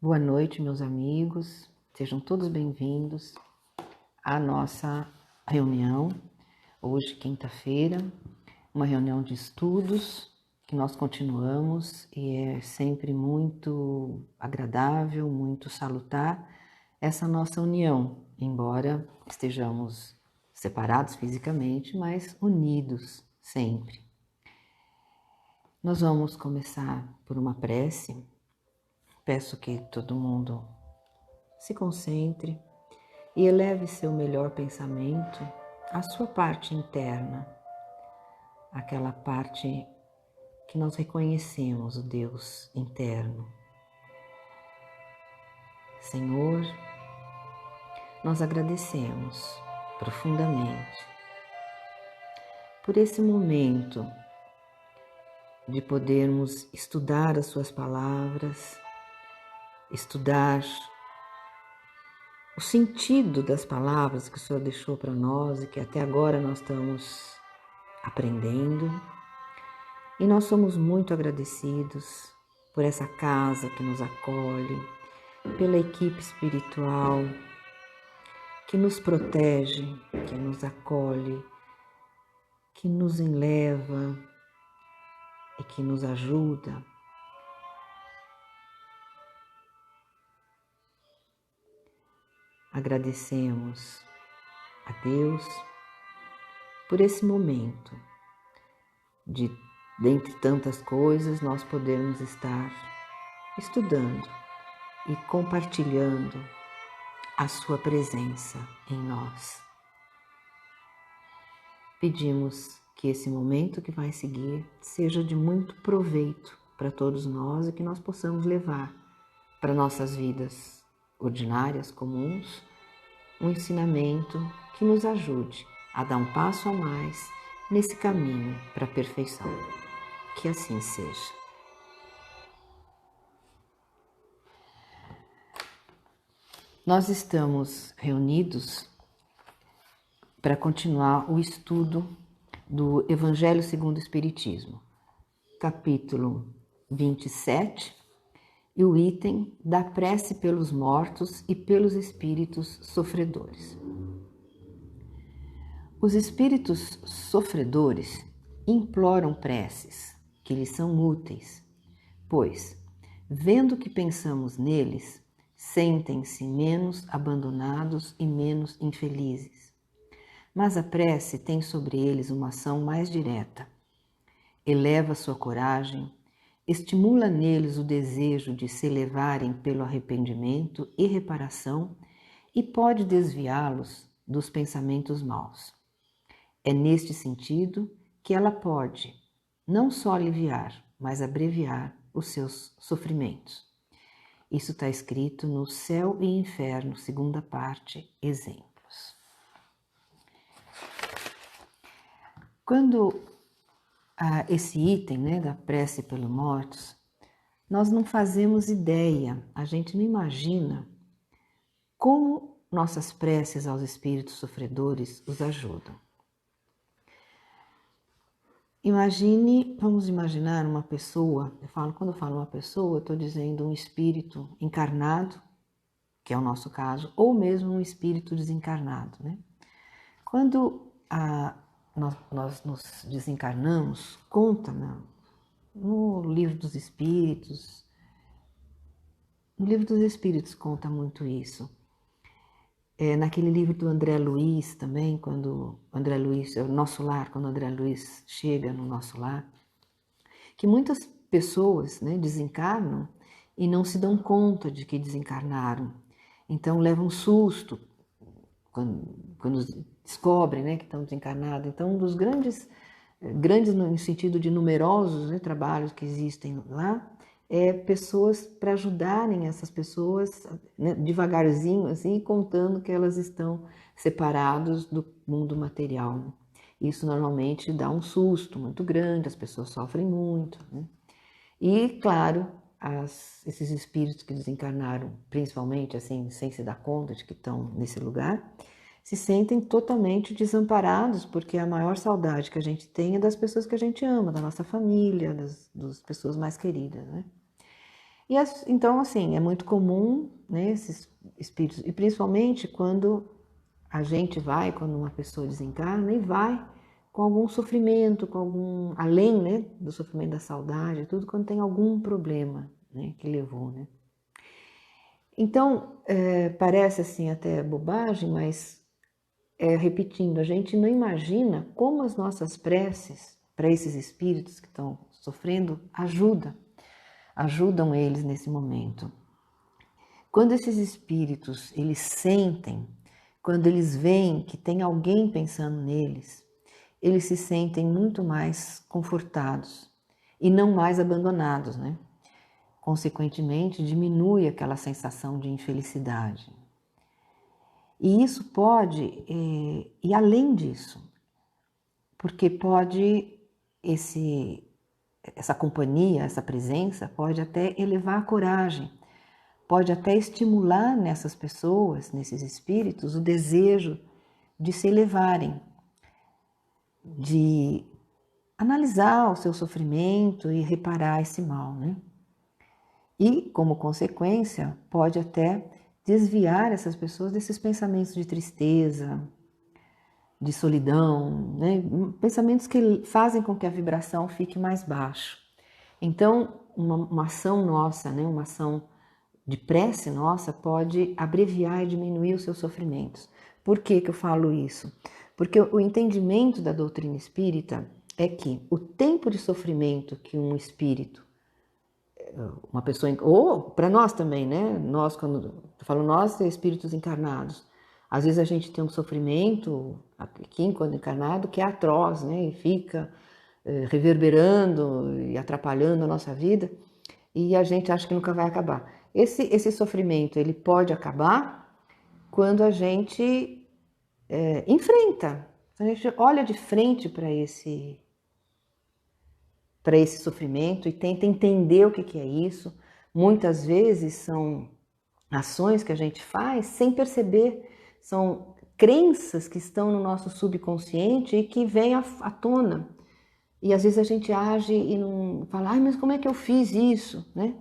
Boa noite, meus amigos. Sejam todos bem-vindos à nossa reunião. Hoje, quinta-feira, uma reunião de estudos que nós continuamos e é sempre muito agradável, muito salutar essa nossa união, embora estejamos separados fisicamente, mas unidos sempre. Nós vamos começar por uma prece. Peço que todo mundo se concentre e eleve seu melhor pensamento à sua parte interna, aquela parte que nós reconhecemos, o Deus interno. Senhor, nós agradecemos profundamente por esse momento de podermos estudar as suas palavras, estudar o sentido das palavras que o Senhor deixou para nós e que até agora nós estamos aprendendo. E nós somos muito agradecidos por essa casa que nos acolhe, pela equipe espiritual que nos protege, que nos acolhe, que nos eleva e que nos ajuda. Agradecemos a Deus por esse momento de, dentre tantas coisas, nós podermos estar estudando e compartilhando a sua presença em nós. Pedimos que esse momento que vai seguir seja de muito proveito para todos nós e que nós possamos levar para nossas vidas ordinárias, comuns, um ensinamento que nos ajude a dar um passo a mais nesse caminho para a perfeição. Que assim seja. Nós estamos reunidos para continuar o estudo do Evangelho segundo o Espiritismo, capítulo 27, e o item da prece pelos mortos e pelos espíritos sofredores. Os espíritos sofredores imploram preces que lhes são úteis, pois, vendo que pensamos neles, sentem-se menos abandonados e menos infelizes. Mas a prece tem sobre eles uma ação mais direta. Eleva sua coragem, estimula neles o desejo de se elevarem pelo arrependimento e reparação e pode desviá-los dos pensamentos maus. É neste sentido que ela pode não só aliviar, mas abreviar os seus sofrimentos. Isso está escrito no Céu e Inferno, segunda parte, exemplos. Quando esse item, da prece pelos mortos, nós não fazemos ideia, a gente não imagina como nossas preces aos espíritos sofredores os ajudam. Vamos imaginar uma pessoa, quando eu falo uma pessoa, eu estou dizendo um espírito encarnado, que é o nosso caso, ou mesmo um espírito desencarnado. Quando nós nos desencarnamos, conta no Livro dos Espíritos, conta muito isso. Naquele livro do André Luiz também, quando André Luiz, Nosso Lar, quando André Luiz chega no Nosso Lar, que muitas pessoas desencarnam e não se dão conta de que desencarnaram. Então levam um susto quando descobrem que estão desencarnados. Então um dos grandes no sentido de numerosos trabalhos que existem lá, pessoas para ajudarem essas pessoas, devagarzinho, assim, contando que elas estão separadas do mundo material. Isso normalmente dá um susto muito grande, as pessoas sofrem muito. E, claro, esses espíritos que desencarnaram, principalmente, assim, sem se dar conta de que estão nesse lugar, se sentem totalmente desamparados, porque a maior saudade que a gente tem é das pessoas que a gente ama, da nossa família, das pessoas mais queridas. Então, assim, é muito comum, né, esses espíritos, e principalmente quando a gente vai, quando uma pessoa desencarna e vai com algum sofrimento, além, né, do sofrimento da saudade, tudo, quando tem algum problema, né, que levou, né. Então, parece assim até bobagem, mas repetindo, a gente não imagina como as nossas preces para esses espíritos que estão sofrendo ajudam eles nesse momento. Quando esses espíritos, eles sentem, quando eles veem que tem alguém pensando neles, eles se sentem muito mais confortados e não mais abandonados, né? Consequentemente, diminui aquela sensação de infelicidade. E isso pode ir além disso, porque essa companhia, essa presença, pode até elevar a coragem, pode até estimular nessas pessoas, nesses espíritos, o desejo de se elevarem, de analisar o seu sofrimento e reparar esse mal, né? E, como consequência, pode até desviar essas pessoas desses pensamentos de tristeza, de solidão, né? Pensamentos que fazem com que a vibração fique mais baixa. Então, uma ação nossa, né? Uma ação de prece nossa pode abreviar e diminuir os seus sofrimentos. Por que eu falo isso? Porque o entendimento da doutrina espírita é que o tempo de sofrimento que um espírito, uma pessoa, ou para nós também, né? Nós, quando eu falo nós, é espíritos encarnados. Às vezes a gente tem um sofrimento aqui, enquanto encarnado, que é atroz, né? E fica reverberando e atrapalhando a nossa vida, e a gente acha que nunca vai acabar. Esse sofrimento, ele pode acabar quando a gente enfrenta, a gente olha de frente para esse sofrimento e tenta entender o que é isso. Muitas vezes são ações que a gente faz sem perceber, são crenças que estão no nosso subconsciente e que vêm à tona. E às vezes a gente age e não fala, mas como é que eu fiz isso, né?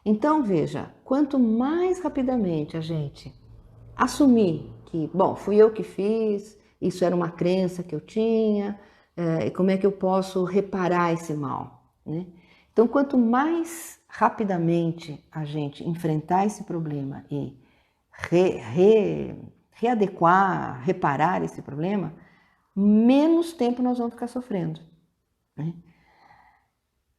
Então, veja, quanto mais rapidamente a gente assumir que, bom, fui eu que fiz, isso era uma crença que eu tinha, como é que eu posso reparar esse mal, né? Então, quanto mais rapidamente a gente enfrentar esse problema e readequar, reparar esse problema, menos tempo nós vamos ficar sofrendo, né?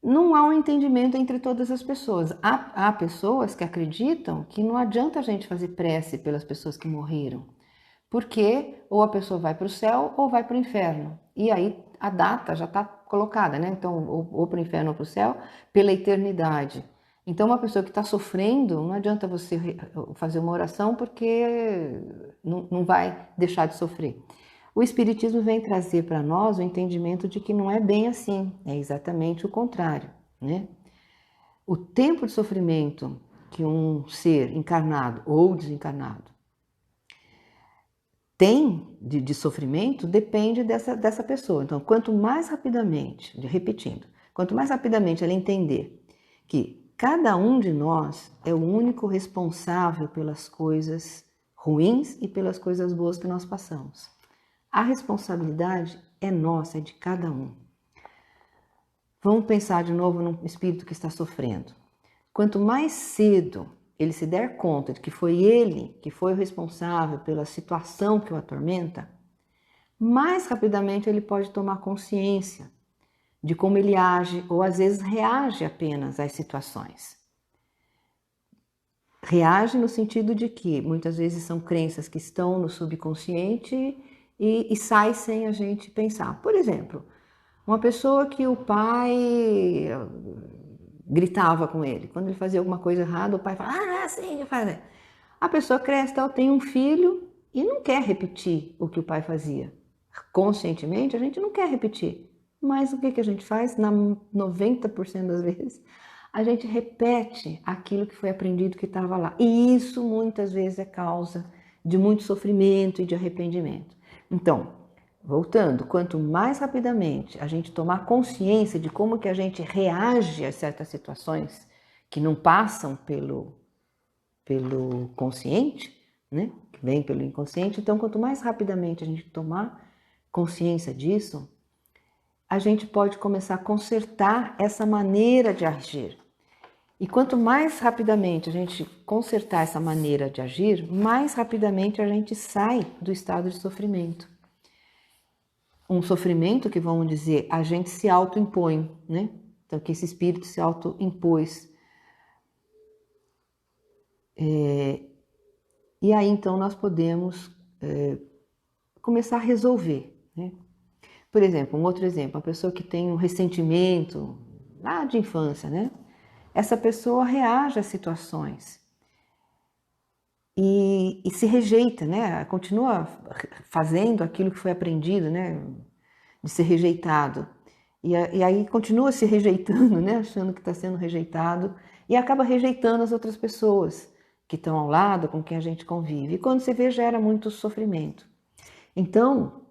Não há um entendimento entre todas as pessoas. Há pessoas que acreditam que não adianta a gente fazer prece pelas pessoas que morreram, porque ou a pessoa vai para o céu ou vai para o inferno. E aí a data já está colocada, né? Então, ou para o inferno ou para o céu, pela eternidade. Então, uma pessoa que está sofrendo, não adianta você fazer uma oração, porque não vai deixar de sofrer. O Espiritismo vem trazer para nós o entendimento de que não é bem assim, é exatamente o contrário, né? O tempo de sofrimento que um ser encarnado ou desencarnado tem de sofrimento depende dessa pessoa. Então, quanto mais rapidamente, repetindo, quanto mais rapidamente ela entender que cada um de nós é o único responsável pelas coisas ruins e pelas coisas boas que nós passamos. A responsabilidade é nossa, é de cada um. Vamos pensar de novo num espírito que está sofrendo. Quanto mais cedo ele se der conta de que foi ele que foi o responsável pela situação que o atormenta, mais rapidamente ele pode tomar consciência de como ele age ou às vezes reage apenas às situações. Reage no sentido de que muitas vezes são crenças que estão no subconsciente e sai sem a gente pensar. Por exemplo, uma pessoa que o pai gritava com ele. Quando ele fazia alguma coisa errada, o pai fala, assim, faz. A pessoa cresce, tem um filho e não quer repetir o que o pai fazia. Conscientemente, a gente não quer repetir. Mas o que a gente faz? 90% das vezes, a gente repete aquilo que foi aprendido que estava lá. E isso muitas vezes é causa de muito sofrimento e de arrependimento. Então, voltando, quanto mais rapidamente a gente tomar consciência de como que a gente reage a certas situações que não passam pelo consciente, né? Que vem pelo inconsciente. Então, quanto mais rapidamente a gente tomar consciência disso, a gente pode começar a consertar essa maneira de agir. E quanto mais rapidamente a gente consertar essa maneira de agir, mais rapidamente a gente sai do estado de sofrimento. Um sofrimento que, vamos dizer, a gente se autoimpõe, né? Então, que esse espírito se autoimpôs. E aí, então, nós podemos começar a resolver, né? Por exemplo, um outro exemplo, uma pessoa que tem um ressentimento lá de infância, né? Essa pessoa reage às situações e se rejeita, né? Continua fazendo aquilo que foi aprendido, né? De ser rejeitado. E aí continua se rejeitando, né? Achando que está sendo rejeitado e acaba rejeitando as outras pessoas que estão ao lado, com quem a gente convive. E quando se vê, gera muito sofrimento. Então,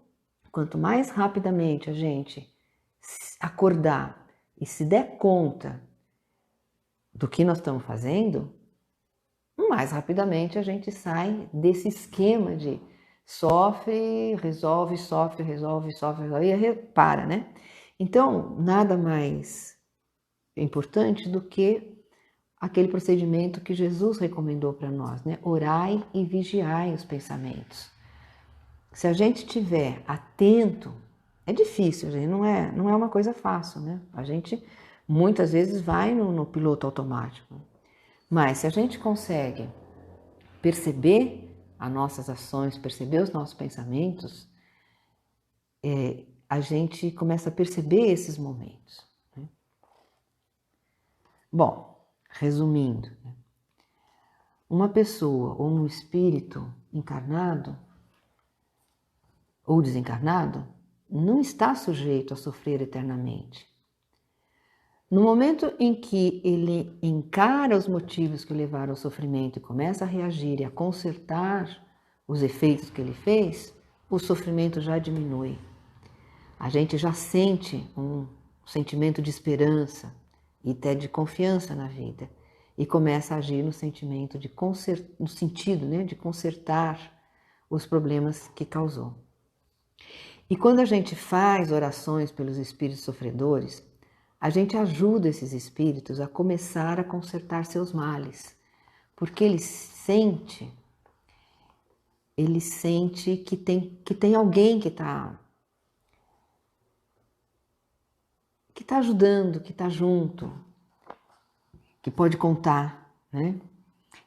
quanto mais rapidamente a gente acordar e se der conta do que nós estamos fazendo, mais rapidamente a gente sai desse esquema de sofre, resolve, sofre, resolve, sofre, resolve, e para, né? Então, nada mais importante do que aquele procedimento que Jesus recomendou para nós, né? Orai e vigiai os pensamentos. Se a gente estiver atento, é difícil, gente, não é uma coisa fácil, né? A gente muitas vezes vai no piloto automático. Mas se a gente consegue perceber as nossas ações, perceber os nossos pensamentos, a gente começa a perceber esses momentos, né? Bom, resumindo, né? Uma pessoa ou um espírito encarnado ou desencarnado não está sujeito a sofrer eternamente. No momento em que ele encara os motivos que levaram ao sofrimento e começa a reagir e a consertar os efeitos que ele fez, o sofrimento já diminui. A gente já sente um sentimento de esperança e até de confiança na vida e começa a agir no sentimento de no sentido, né, de consertar os problemas que causou. E quando a gente faz orações pelos espíritos sofredores, a gente ajuda esses espíritos a começar a consertar seus males, porque ele sente que tem alguém que está ajudando, que está junto, que pode contar, né?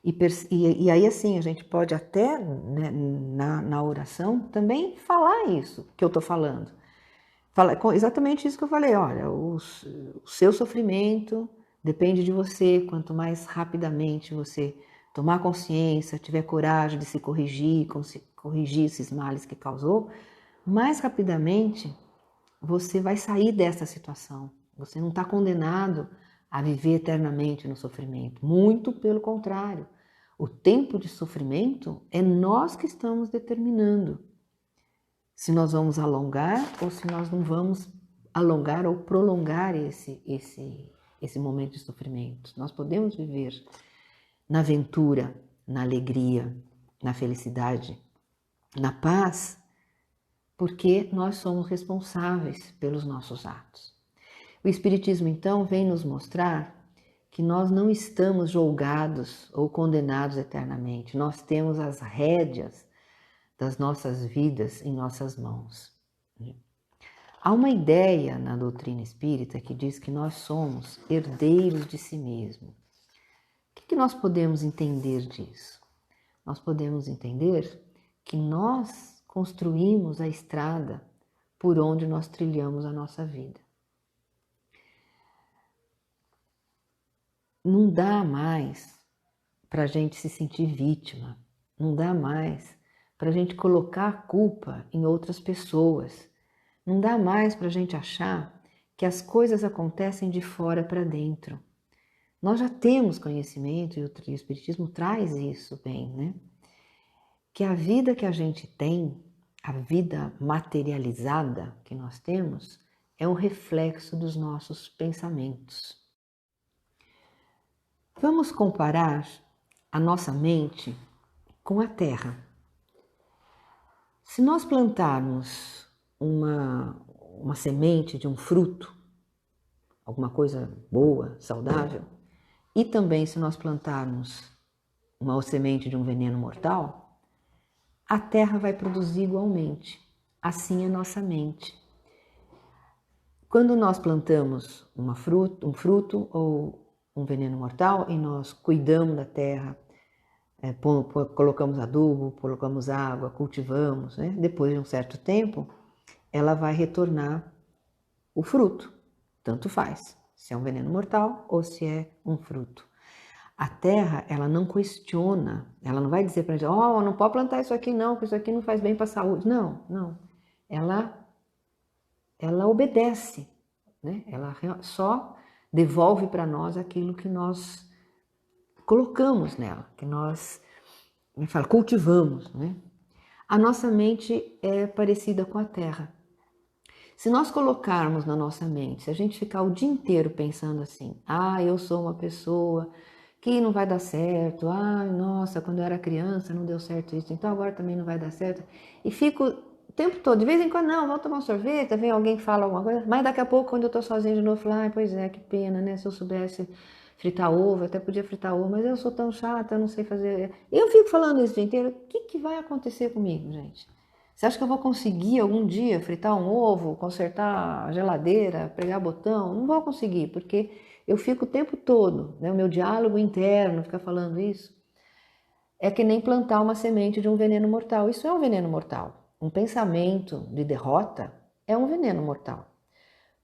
E aí assim, a gente pode até, né, na oração também falar isso que eu estou falando. Exatamente isso que eu falei, olha, o seu sofrimento depende de você. Quanto mais rapidamente você tomar consciência, tiver coragem de se corrigir esses males que causou, mais rapidamente você vai sair dessa situação. Você não está condenado a viver eternamente no sofrimento. Muito pelo contrário. O tempo de sofrimento é nós que estamos determinando se nós vamos alongar ou se nós não vamos alongar ou prolongar esse momento de sofrimento. Nós podemos viver na aventura, na alegria, na felicidade, na paz, porque nós somos responsáveis pelos nossos atos. O Espiritismo, então, vem nos mostrar que nós não estamos julgados ou condenados eternamente. Nós temos as rédeas das nossas vidas em nossas mãos. Há uma ideia na doutrina espírita que diz que nós somos herdeiros de si mesmo. O que nós podemos entender disso? Nós podemos entender que nós construímos a estrada por onde nós trilhamos a nossa vida. Não dá mais para a gente se sentir vítima, não dá mais para a gente colocar a culpa em outras pessoas, não dá mais para a gente achar que as coisas acontecem de fora para dentro. Nós já temos conhecimento, e o Espiritismo traz isso bem, né? Que a vida que a gente tem, a vida materializada que nós temos, é um reflexo dos nossos pensamentos. Vamos comparar a nossa mente com a terra. Se nós plantarmos uma semente de um fruto, alguma coisa boa, saudável, e também se nós plantarmos uma semente de um veneno mortal, a terra vai produzir igualmente. Assim é nossa mente. Quando nós plantamos um fruto ou um veneno mortal e nós cuidamos da terra, colocamos adubo, colocamos água, cultivamos, né? Depois de um certo tempo, ela vai retornar o fruto. Tanto faz, se é um veneno mortal ou se é um fruto. A terra, ela não questiona, ela não vai dizer para a gente, não pode plantar isso aqui não, porque isso aqui não faz bem para a saúde. Não, não. Ela obedece, né? Ela só devolve para nós aquilo que nós colocamos nela, que nós cultivamos, né? A nossa mente é parecida com a terra. Se nós colocarmos na nossa mente, se a gente ficar o dia inteiro pensando assim, eu sou uma pessoa que não vai dar certo, nossa, quando eu era criança não deu certo isso, então agora também não vai dar certo, e fico o tempo todo, de vez em quando, não, vamos tomar um sorvete, vem alguém que fala alguma coisa, mas daqui a pouco, quando eu tô sozinha de novo, eu falo, pois é, que pena, né, se eu soubesse fritar ovo, eu até podia fritar ovo, mas eu sou tão chata, eu não sei fazer, eu fico falando isso o dia inteiro, o que vai acontecer comigo, gente? Você acha que eu vou conseguir algum dia fritar um ovo, consertar a geladeira, pregar botão? Não vou conseguir, porque eu fico o tempo todo, né? O meu diálogo interno fica falando isso. É que nem plantar uma semente de um veneno mortal. Isso é um veneno mortal. Um pensamento de derrota é um veneno mortal.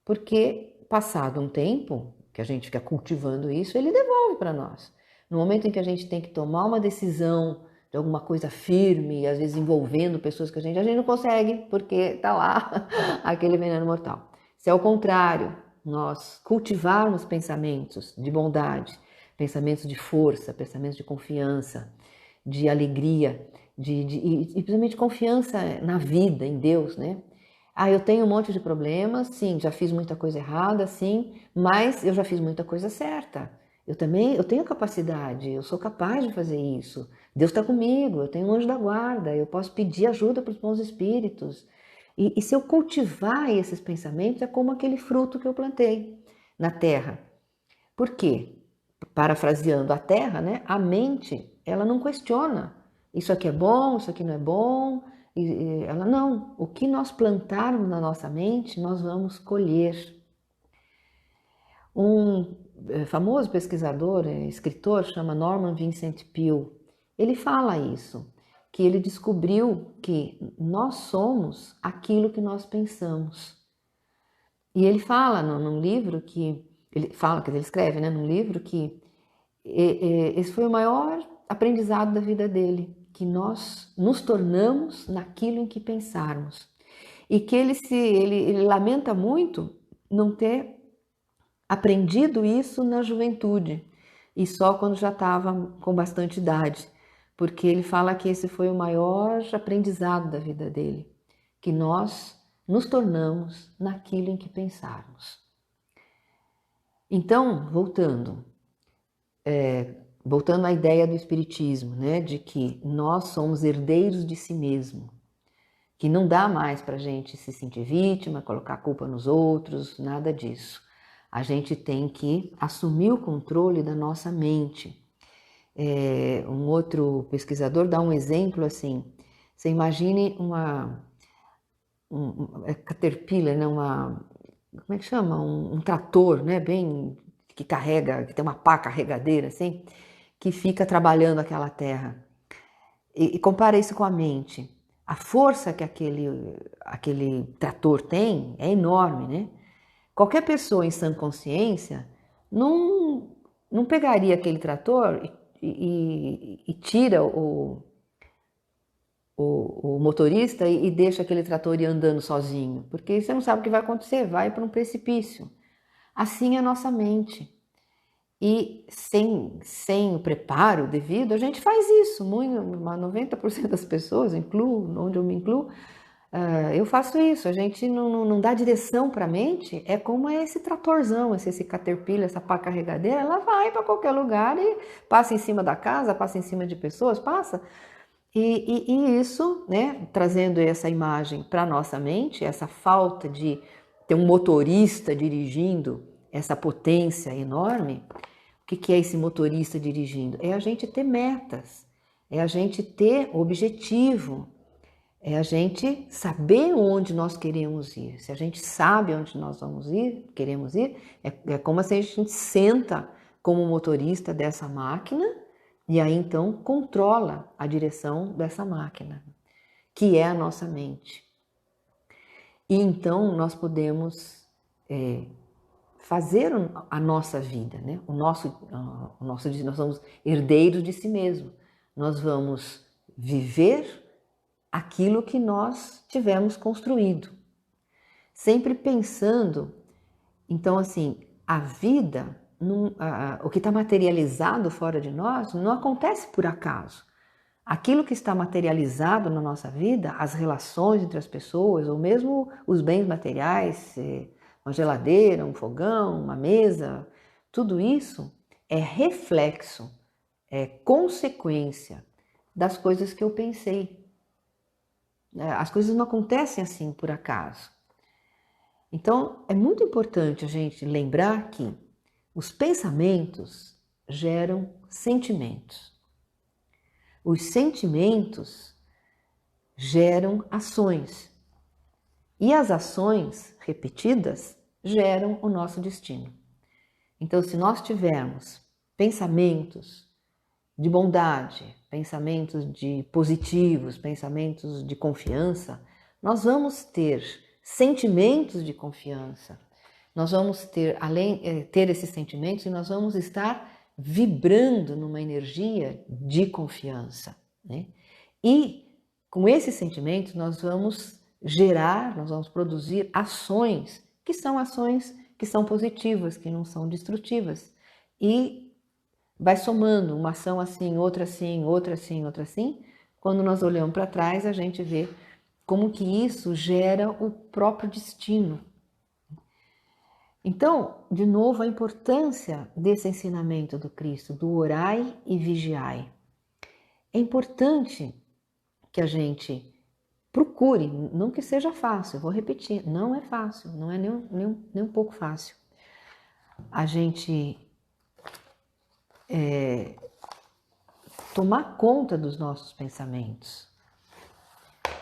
Porque passado um tempo, que a gente fica cultivando isso, ele devolve para nós. No momento em que a gente tem que tomar uma decisão de alguma coisa firme, às vezes envolvendo pessoas que a gente não consegue, porque está lá aquele veneno mortal. Se ao contrário, nós cultivarmos pensamentos de bondade, pensamentos de força, pensamentos de confiança, de alegria, e principalmente confiança na vida, em Deus, né? Eu tenho um monte de problemas, sim, já fiz muita coisa errada, sim, mas eu já fiz muita coisa certa. Eu tenho capacidade, eu sou capaz de fazer isso. Deus está comigo, eu tenho um anjo da guarda, eu posso pedir ajuda para os bons espíritos. E se eu cultivar esses pensamentos, é como aquele fruto que eu plantei na terra. Por quê? Parafraseando a terra, né? A mente, ela não questiona. Isso aqui é bom, isso aqui não é bom. Ela não. O que nós plantarmos na nossa mente, nós vamos colher. Um famoso pesquisador, escritor, chama Norman Vincent Peale. Ele fala isso, que ele descobriu que nós somos aquilo que nós pensamos. E ele fala num livro que ele escreve, né, num livro que esse foi o maior aprendizado da vida dele, que nós nos tornamos naquilo em que pensarmos. E que ele lamenta muito não ter aprendido isso na juventude e só quando já estava com bastante idade, porque ele fala que esse foi o maior aprendizado da vida dele, que nós nos tornamos naquilo em que pensarmos. Então, voltando à ideia do espiritismo, né, de que nós somos herdeiros de si mesmo, que não dá mais para a gente se sentir vítima, colocar a culpa nos outros, nada disso. A gente tem que assumir o controle da nossa mente. Um outro pesquisador dá um exemplo assim, você imagine caterpillar, né, como é que chama? Um trator, né, bem que carrega, que tem uma pá carregadeira assim, que fica trabalhando aquela terra. E compara isso com a mente. A força que aquele trator tem é enorme, né? Qualquer pessoa em sã consciência não pegaria aquele trator e tira o motorista e deixa aquele trator ir andando sozinho, porque você não sabe o que vai acontecer, vai para um precipício. Assim é a nossa mente. E sem o preparo devido, a gente faz isso. 90% das pessoas, onde eu me incluo, Eu faço isso, a gente não dá direção para a mente, é como esse tratorzão, esse caterpillar, essa pá carregadeira, ela vai para qualquer lugar e passa em cima da casa, passa em cima de pessoas, passa. E isso, né, trazendo essa imagem para a nossa mente, essa falta de ter um motorista dirigindo essa potência enorme, o que é esse motorista dirigindo? É a gente ter metas, é a gente ter objetivo, é a gente saber onde nós queremos ir. Se a gente sabe onde nós vamos ir, queremos ir, é como se a gente senta como motorista dessa máquina e aí então controla a direção dessa máquina, que é a nossa mente. E então nós podemos fazer a nossa vida, né? Nós somos herdeiros de si mesmo. Nós vamos viver aquilo que nós tivemos construído. Sempre pensando, então assim, a vida, o que está materializado fora de nós, não acontece por acaso. Aquilo que está materializado na nossa vida, as relações entre as pessoas, ou mesmo os bens materiais, uma geladeira, um fogão, uma mesa, tudo isso é reflexo, é consequência das coisas que eu pensei. As coisas não acontecem assim por acaso. Então, é muito importante a gente lembrar que os pensamentos geram sentimentos. Os sentimentos geram ações. E as ações repetidas geram o nosso destino. Então, se nós tivermos pensamentos de bondade, pensamentos de positivos, pensamentos de confiança, nós vamos ter sentimentos de confiança. Nós vamos ter, ter esses sentimentos e nós vamos estar vibrando numa energia de confiança, né? E com esses sentimentos nós vamos nós vamos produzir ações que são positivas, que não são destrutivas. E vai somando uma ação assim, outra assim, outra assim, outra assim. Quando nós olhamos para trás, a gente vê como que isso gera o próprio destino. Então, de novo, a importância desse ensinamento do Cristo, do orai e vigiai. É importante que a gente procure, não que seja fácil, eu vou repetir, não é fácil, não é nem um pouco fácil. A gente tomar conta dos nossos pensamentos,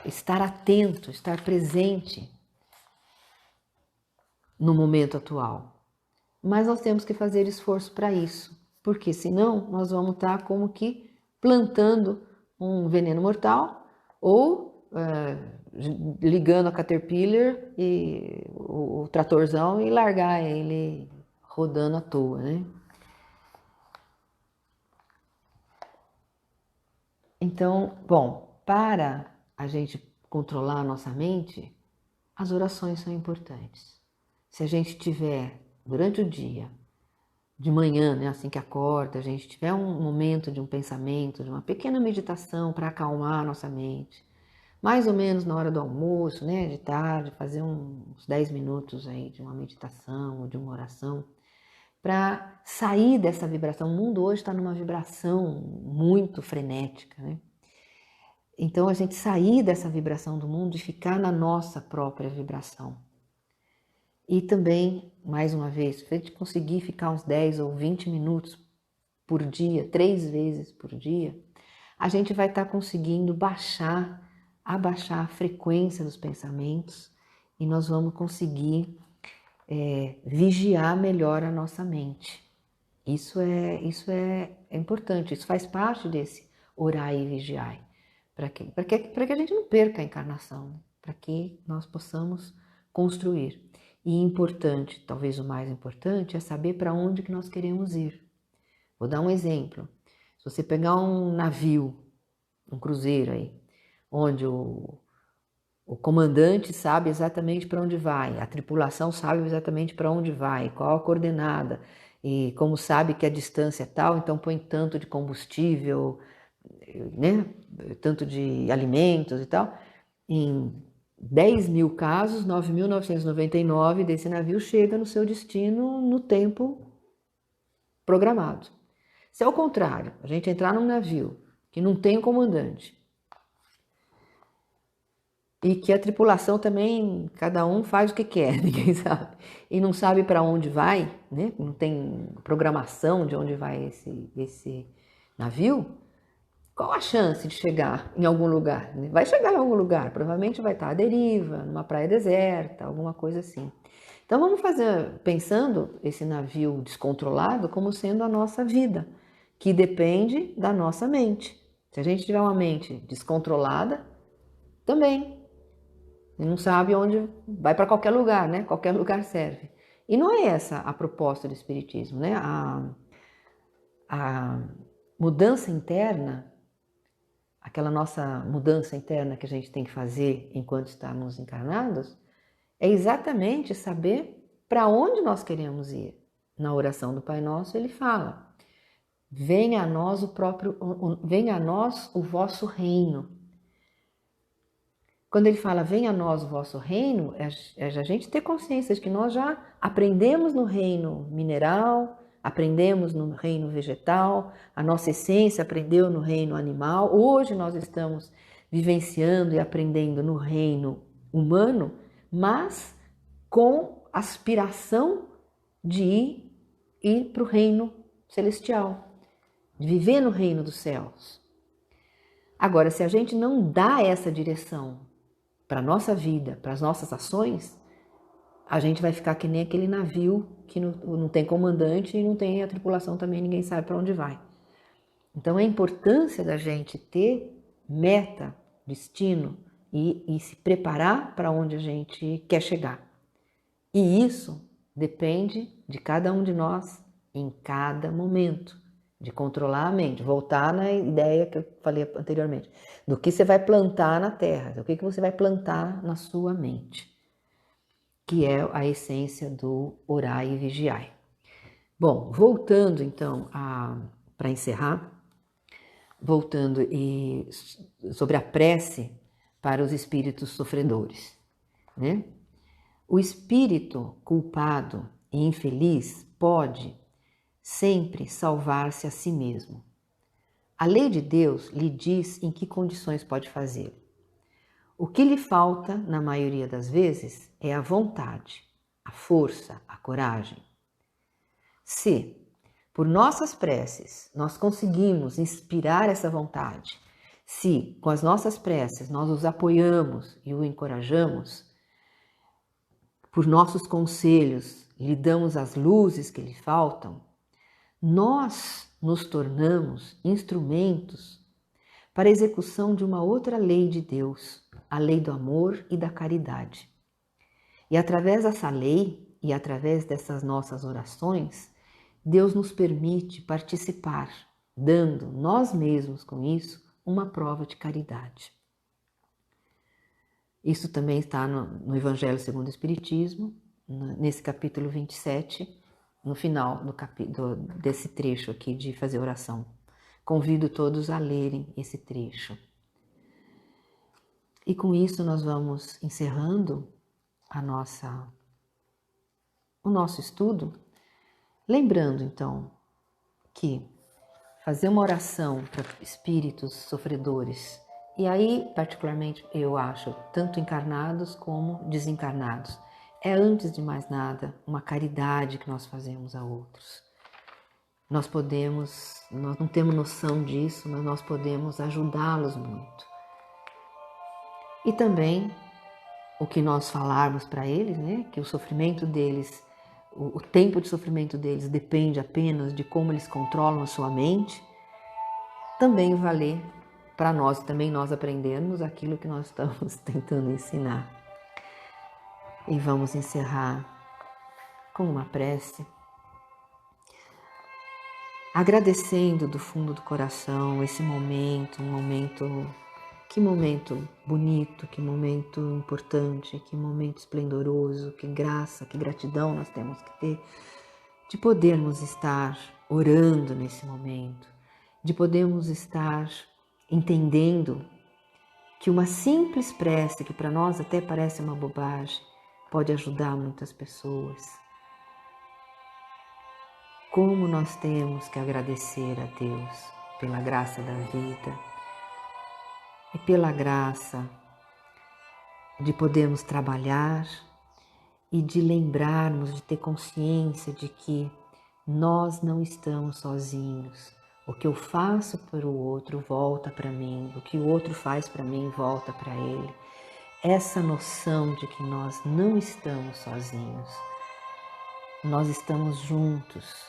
estar atento, estar presente no momento atual. Mas nós temos que fazer esforço para isso, porque senão nós vamos estar como que plantando um veneno mortal ou ligando a Caterpillar e o tratorzão e largar ele rodando à toa, né? Então, bom, para a gente controlar a nossa mente, as orações são importantes. Se a gente tiver durante o dia, de manhã, né, assim que acorda, a gente tiver um momento de um pensamento, de uma pequena meditação para acalmar a nossa mente, mais ou menos na hora do almoço, né, de tarde, fazer uns 10 minutos aí de uma meditação ou de uma oração, para sair dessa vibração. O mundo hoje está numa vibração muito frenética, né? Então, a gente sair dessa vibração do mundo e ficar na nossa própria vibração. E também, mais uma vez, se a gente conseguir ficar uns 10 ou 20 minutos por dia, 3 vezes por dia, a gente vai estar conseguindo abaixar a frequência dos pensamentos e nós vamos conseguir vigiar melhor a nossa mente. Isso é importante, isso faz parte desse orar e vigiar, para que a gente não perca a encarnação, né? Para que nós possamos construir. E importante, talvez o mais importante, é saber para onde que nós queremos ir. Vou dar um exemplo. Se você pegar um navio, um cruzeiro aí, onde o comandante sabe exatamente para onde vai, a tripulação sabe exatamente para onde vai, qual a coordenada, e como sabe que a distância é tal, então põe tanto de combustível, né, tanto de alimentos e tal, em 10.000 casos, 9.999 desse navio chega no seu destino no tempo programado. Se ao contrário, a gente entrar num navio que não tem o comandante e que a tripulação também, cada um faz o que quer, ninguém sabe, e não sabe para onde vai, né? Não tem programação de onde vai esse navio, qual a chance de chegar em algum lugar? Vai chegar em algum lugar, provavelmente vai estar à deriva, numa praia deserta, alguma coisa assim. Então vamos fazer, pensando esse navio descontrolado como sendo a nossa vida, que depende da nossa mente. Se a gente tiver uma mente descontrolada, também não sabe onde, vai para qualquer lugar, né? Qualquer lugar serve. E não é essa a proposta do Espiritismo, né? A mudança interna, aquela nossa mudança interna que a gente tem que fazer enquanto estamos encarnados, é exatamente saber para onde nós queremos ir. Na oração do Pai Nosso ele fala: venha a nós venha a nós o vosso reino. Quando ele fala venha a nós o vosso reino, é a gente ter consciência de que nós já aprendemos no reino mineral, aprendemos no reino vegetal, a nossa essência aprendeu no reino animal. Hoje nós estamos vivenciando e aprendendo no reino humano, mas com aspiração de ir para o reino celestial, de viver no reino dos céus. Agora, se a gente não dá essa direção para a nossa vida, para as nossas ações, a gente vai ficar que nem aquele navio que não tem comandante e não tem a tripulação também, ninguém sabe para onde vai. Então, a importância da gente ter meta, destino e se preparar para onde a gente quer chegar. E isso depende de cada um de nós em cada momento, de controlar a mente, voltar na ideia que eu falei anteriormente, do que você vai plantar na terra, do que você vai plantar na sua mente, que é a essência do orai e vigiai. Bom, voltando então para encerrar, voltando sobre a prece para os espíritos sofredores, né? O espírito culpado e infeliz pode sempre salvar-se a si mesmo. A lei de Deus lhe diz em que condições pode fazê-lo. O que lhe falta, na maioria das vezes, é a vontade, a força, a coragem. Se, por nossas preces, nós conseguimos inspirar essa vontade, se, com as nossas preces, nós os apoiamos e o encorajamos, por nossos conselhos lhe damos as luzes que lhe faltam, nós nos tornamos instrumentos para a execução de uma outra lei de Deus, a lei do amor e da caridade. E através dessa lei e através dessas nossas orações, Deus nos permite participar, dando nós mesmos com isso uma prova de caridade. Isso também está no Evangelho segundo o Espiritismo, nesse capítulo 27, no final desse trecho aqui de fazer oração. Convido todos a lerem esse trecho. E com isso nós vamos encerrando o nosso estudo, lembrando então que fazer uma oração para espíritos sofredores, e aí particularmente eu acho, tanto encarnados como desencarnados, é antes de mais nada uma caridade que nós fazemos a outros. Nós não temos noção disso, mas nós podemos ajudá-los muito. E também o que nós falarmos para eles, né, que o sofrimento deles, o tempo de sofrimento deles depende apenas de como eles controlam a sua mente, também valer para nós, também nós aprendermos aquilo que nós estamos tentando ensinar. E vamos encerrar com uma prece, agradecendo do fundo do coração esse momento, que momento bonito, que momento importante, que momento esplendoroso, que graça, que gratidão nós temos que ter de podermos estar orando nesse momento, de podermos estar entendendo que uma simples prece, que para nós até parece uma bobagem, pode ajudar muitas pessoas. Como nós temos que agradecer a Deus pela graça da vida e pela graça de podermos trabalhar e de lembrarmos, de ter consciência de que nós não estamos sozinhos. O que eu faço para o outro volta para mim, o que o outro faz para mim volta para ele. Essa noção de que nós não estamos sozinhos, nós estamos juntos.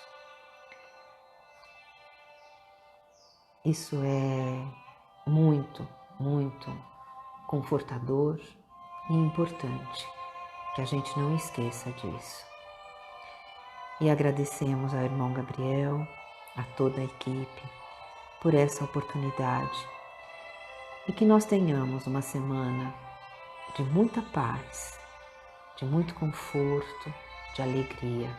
Isso é muito, muito confortador e importante, que a gente não esqueça disso. E agradecemos ao irmão Gabriel, a toda a equipe, por essa oportunidade e que nós tenhamos uma semana de muita paz, de muito conforto, de alegria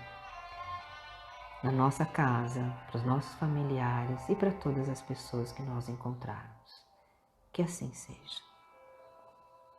na nossa casa, para os nossos familiares e para todas as pessoas que nós encontrarmos. Que assim seja.